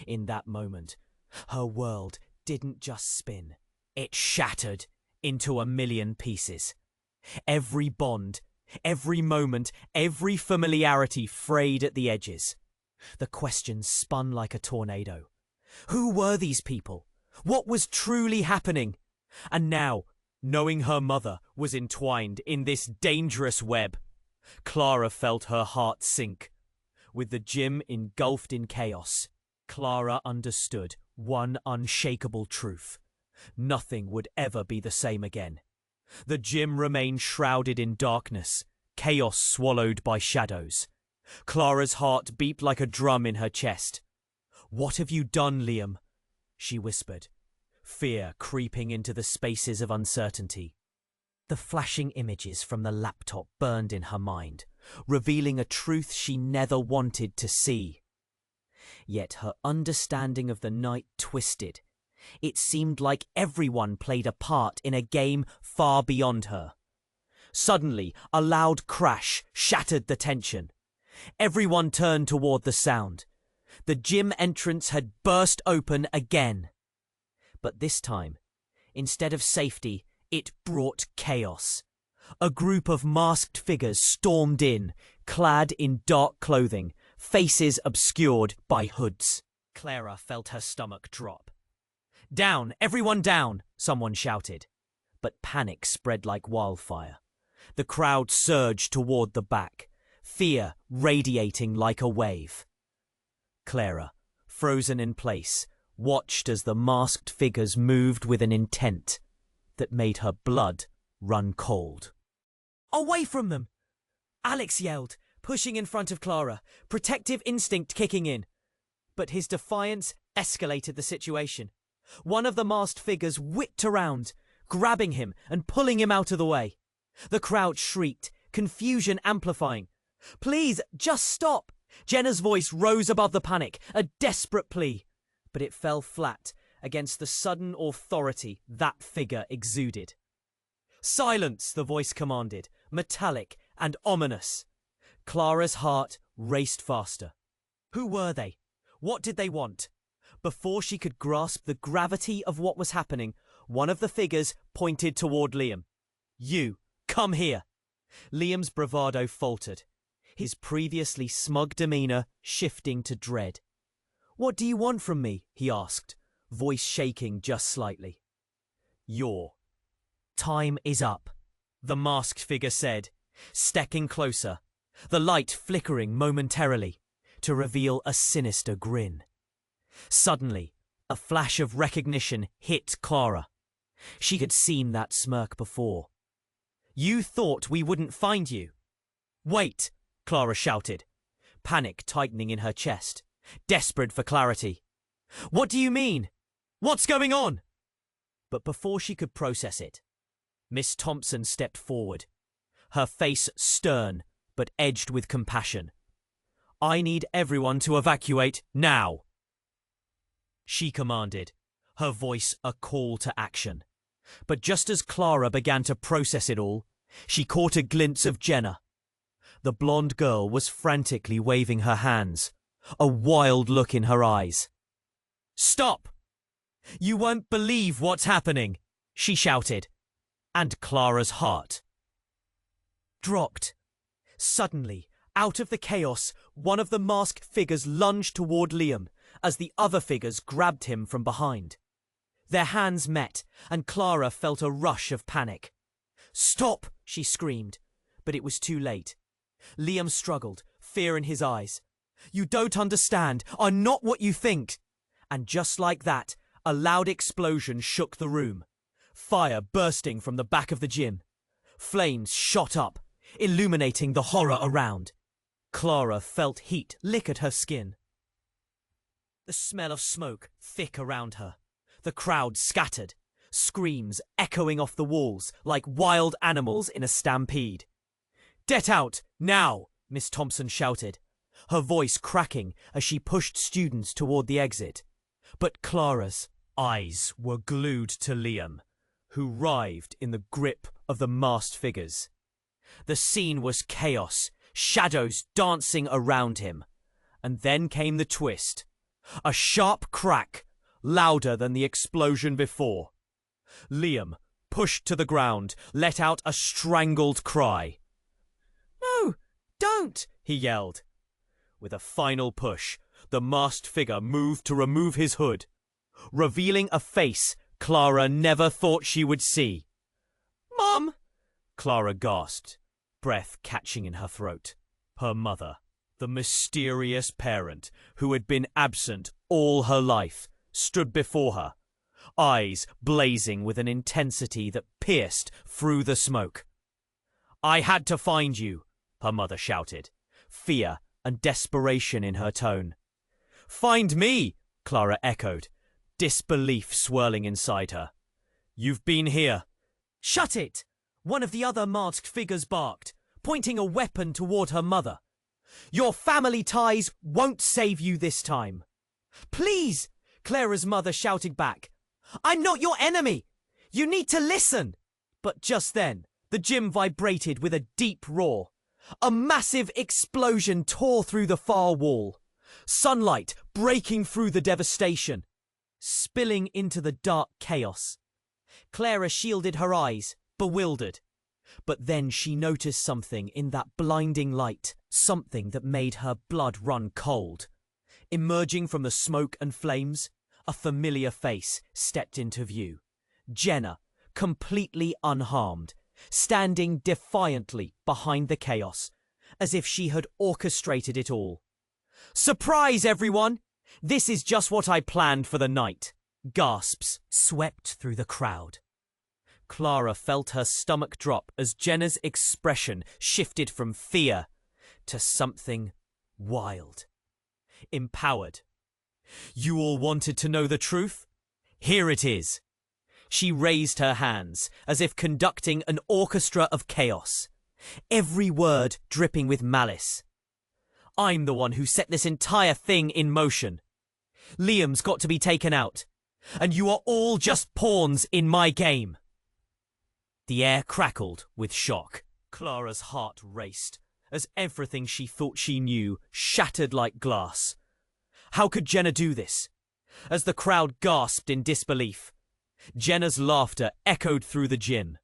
In that moment, her world didn't just spin. It shattered into a million pieces. Every bond, every moment, every familiarity frayed at the edges. The questions spun like a tornado. Who were these people? What was truly happening? And now, knowing her mother was entwined in this dangerous web, Clara felt her heart sink. With the gym engulfed in chaos, Clara understood one unshakable truth. Nothing would ever be the same again. The gym remained shrouded in darkness, chaos swallowed by shadows. Clara's heart beat like a drum in her chest. "What have you done, Liam?" she whispered, fear creeping into the spaces of uncertainty. The flashing images from the laptop burned in her mind, revealing a truth she never wanted to see. Yet her understanding of the night twisted. It seemed like everyone played a part in a game far beyond her. Suddenly, a loud crash shattered the tension. Everyone turned toward the sound. The gym entrance had burst open again. But this time, instead of safety, it brought chaos. A group of masked figures stormed in, clad in dark clothing, faces obscured by hoods. Clara felt her stomach drop. "Down, everyone down," someone shouted. But panic spread like wildfire. The crowd surged toward the back, fear radiating like a wave. Clara, frozen in place, watched as the masked figures moved with an intent that made her blood run cold. "Away from them!" Alex yelled, pushing in front of Clara, protective instinct kicking in. But his defiance escalated the situation. One of the masked figures whipped around, grabbing him and pulling him out of the way. The crowd shrieked, confusion amplifying. "Please, just stop!" Jenna's voice rose above the panic, a desperate plea. But it fell flat against the sudden authority that figure exuded. "Silence!" the voice commanded, metallic and ominous. Clara's heart raced faster. Who were they? What did they want? Before she could grasp the gravity of what was happening, one of the figures pointed toward Liam. "You, come here!" Liam's bravado faltered, his previously smug demeanor shifting to dread. "What do you want from me?" he asked, voice shaking just slightly. "Your time is up," the masked figure said, stepping closer, the light flickering momentarily to reveal a sinister grin. Suddenly, a flash of recognition hit Clara. She had seen that smirk before. "You thought we wouldn't find you." "Wait!" Clara shouted, panic tightening in her chest, desperate for clarity. "What do you mean? What's going on?" But before she could process it, Miss Thompson stepped forward, her face stern but edged with compassion. "I need everyone to evacuate now," she commanded, her voice a call to action. But just as Clara began to process it all, she caught a glimpse of Jenna. The blonde girl was frantically waving her hands, a wild look in her eyes. "Stop! You won't believe what's happening," she shouted, and Clara's heart dropped. Suddenly, out of the chaos, one of the masked figures lunged toward Liam as the other figures grabbed him from behind. Their hands met, and Clara felt a rush of panic. "Stop!" she screamed, but it was too late. Liam struggled, fear in his eyes. "You don't understand. I'm not what you think." And just like that, a loud explosion shook the room. Fire bursting from the back of the gym. Flames shot up, illuminating the horror around. Clara felt heat lick at her skin. The smell of smoke thick around her. The crowd scattered, screams echoing off the walls like wild animals in a stampede. "Get out, now!" Miss Thompson shouted, her voice cracking as she pushed students toward the exit. But Clara's eyes were glued to Liam, who writhed in the grip of the masked figures. The scene was chaos, shadows dancing around him. And then came the twist. A sharp crack, louder than the explosion before. Liam, pushed to the ground, let out a strangled cry. "No, don't!" he yelled. With a final push, the masked figure moved to remove his hood, revealing a face Clara never thought she would see. "Mom!" Clara gasped, breath catching in her throat. Her mother, the mysterious parent who had been absent all her life, stood before her, eyes blazing with an intensity that pierced through the smoke. "I had to find you," her mother shouted, fear and desperation in her tone. "Find me," Clara echoed, disbelief swirling inside her. "You've been here." "Shut it!" one of the other masked figures barked, pointing a weapon toward her mother. "Your family ties won't save you this time." "Please!" Clara's mother shouted back. "I'm not your enemy! You need to listen!" But just then, the gym vibrated with a deep roar. A massive explosion tore through the far wall, sunlight breaking through the devastation, spilling into the dark chaos. Clara shielded her eyes, bewildered. But then she noticed something in that blinding light, something that made her blood run cold. Emerging from the smoke and flames, a familiar face stepped into view. Jenna, completely unharmed, standing defiantly behind the chaos, as if she had orchestrated it all. "Surprise, everyone! This is just what I planned for the night." Gasps swept through the crowd. Clara felt her stomach drop as Jenna's expression shifted from fear to something wild. Empowered. "You all wanted to know the truth? Here it is." She raised her hands as if conducting an orchestra of chaos, every word dripping with malice. "I'm the one who set this entire thing in motion. Liam's got to be taken out, and you are all just pawns in my game." The air crackled with shock. Clara's heart raced as everything she thought she knew shattered like glass. How could Jenna do this? As the crowd gasped in disbelief, Jenna's laughter echoed through the gym.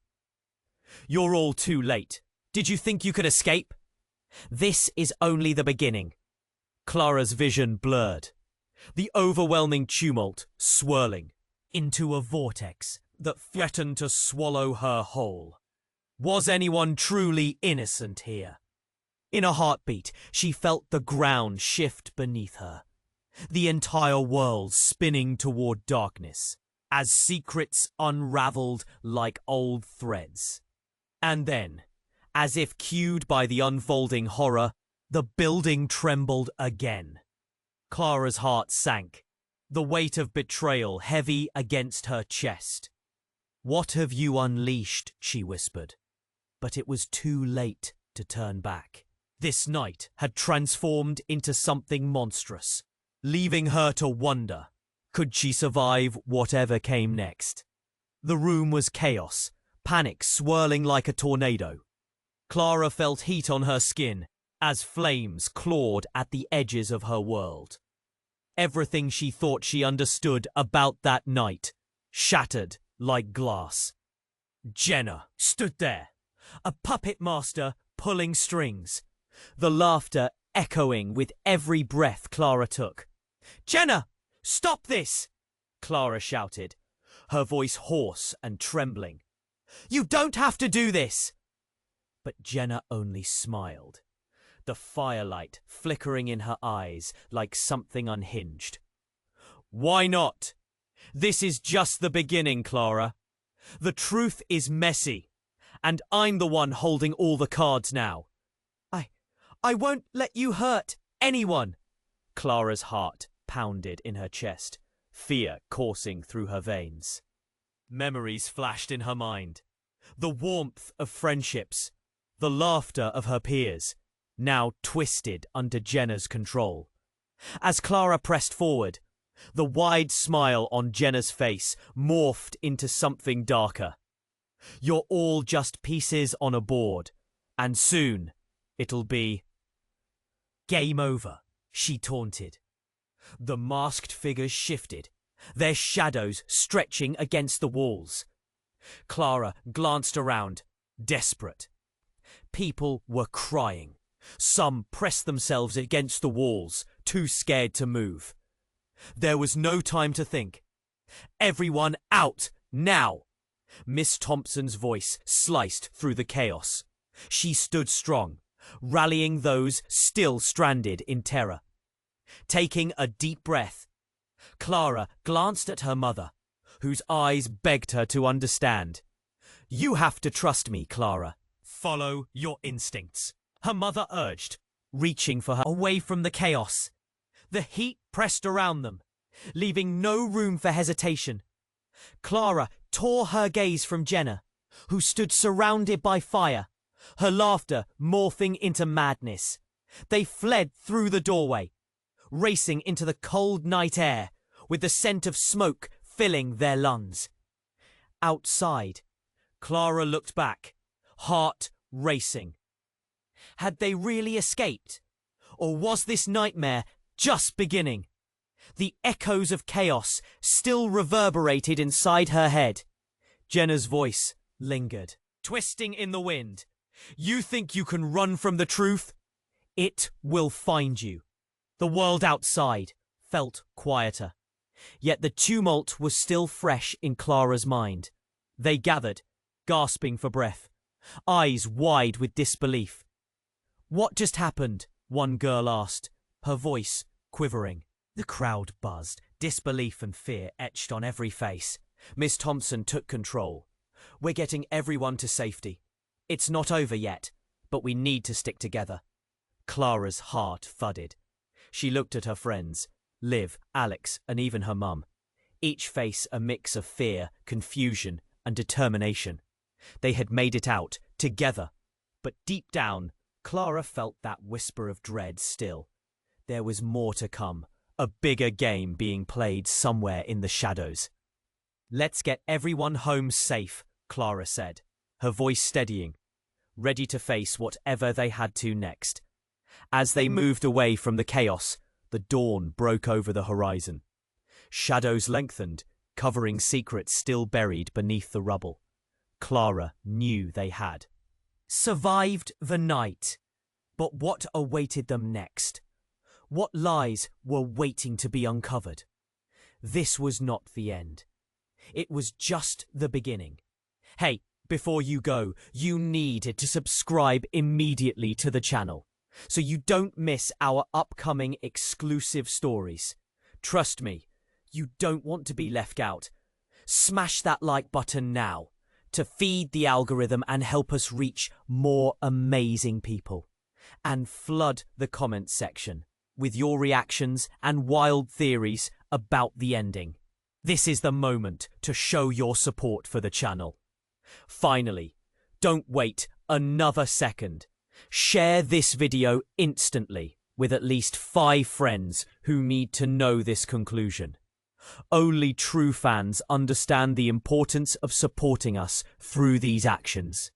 "You're all too late. Did you think you could escape? This is only the beginning." Clara's vision blurred, the overwhelming tumult swirling into a vortex that threatened to swallow her whole. Was anyone truly innocent here? In a heartbeat, she felt the ground shift beneath her, the entire world spinning toward darkness, as secrets unraveled like old threads. And then, as if cued by the unfolding horror, the building trembled again. Clara's heart sank, the weight of betrayal heavy against her chest. "What have you unleashed?" she whispered. But it was too late to turn back. This night had transformed into something monstrous, leaving her to wonder, could she survive whatever came next? The room was chaos, panic swirling like a tornado. Clara felt heat on her skin as flames clawed at the edges of her world. Everything she thought she understood about that night shattered like glass. Jenna stood there, a puppet master pulling strings, the laughter echoing with every breath Clara took. "Jenna, stop this!" Clara shouted, her voice hoarse and trembling. "You don't have to do this!" But Jenna only smiled, the firelight flickering in her eyes like something unhinged. "Why not? This is just the beginning, Clara. The truth is messy, and I'm the one holding all the cards now. I won't let you hurt anyone." Clara's heart pounded in her chest, fear coursing through her veins. Memories flashed in her mind. The warmth of friendships, the laughter of her peers, now twisted under Jenna's control. As Clara pressed forward, the wide smile on Jenna's face morphed into something darker. "You're all just pieces on a board, and soon it'll be game over," she taunted. The masked figures shifted, their shadows stretching against the walls. Clara glanced around, desperate. People were crying. Some pressed themselves against the walls, too scared to move. There was no time to think. "Everyone out, now!" Miss Thompson's voice sliced through the chaos. She stood strong, rallying those still stranded in terror. Taking a deep breath, Clara glanced at her mother, whose eyes begged her to understand. "You have to trust me, Clara. Follow your instincts," her mother urged, reaching for her away from the chaos. The heat pressed around them, leaving no room for hesitation. Clara tore her gaze from Jenna, who stood surrounded by fire, her laughter morphing into madness. They fled through the doorway, racing into the cold night air, with the scent of smoke filling their lungs. Outside, Clara looked back, heart racing. Had they really escaped? Or was this nightmare just beginning? The echoes of chaos still reverberated inside her head. Jenna's voice lingered, twisting in the wind. "You think you can run from the truth? It will find you." The world outside felt quieter, yet the tumult was still fresh in Clara's mind. They gathered, gasping for breath, eyes wide with disbelief. "What just happened?" one girl asked, her voice quivering. The crowd buzzed, disbelief and fear etched on every face. Miss Thompson took control. "We're getting everyone to safety. It's not over yet, but we need to stick together." Clara's heart thudded. She looked at her friends, Liv, Alex, and even her mum. Each face a mix of fear, confusion, and determination. They had made it out, together. But deep down, Clara felt that whisper of dread still. There was more to come, a bigger game being played somewhere in the shadows. "Let's get everyone home safe," Clara said, her voice steadying, ready to face whatever they had to next. As they moved away from the chaos, the dawn broke over the horizon. Shadows lengthened, covering secrets still buried beneath the rubble. Clara knew they had survived the night. But what awaited them next? What lies were waiting to be uncovered? This was not the end. It was just the beginning. Hey, before you go, you needed to subscribe immediately to the channel, so you don't miss our upcoming exclusive stories. Trust me, you don't want to be left out. Smash that like button now to feed the algorithm and help us reach more amazing people. And flood the comments section with your reactions and wild theories about the ending. This is the moment to show your support for the channel. Finally, don't wait another second. Share this video instantly with at least 5 friends who need to know this conclusion. Only true fans understand the importance of supporting us through these actions.